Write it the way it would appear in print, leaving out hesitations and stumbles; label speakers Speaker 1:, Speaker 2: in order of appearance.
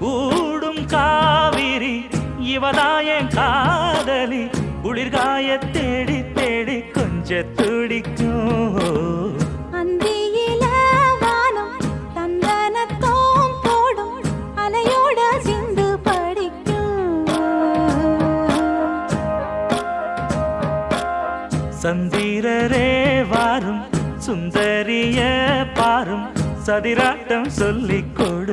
Speaker 1: கூடும் காவிரி இவதாயன் காதலி குளிர்காய தேடி தேடி கொஞ்ச துடிக்கும்
Speaker 2: அந்தியில வானம் தந்தனத்தோம் போடும் அலையோட சிந்து படிக்கும்
Speaker 1: சந்திரரே வாரும் சுந்தரிய பாரும் சதிராட்டம் சொல்லிக் கொடு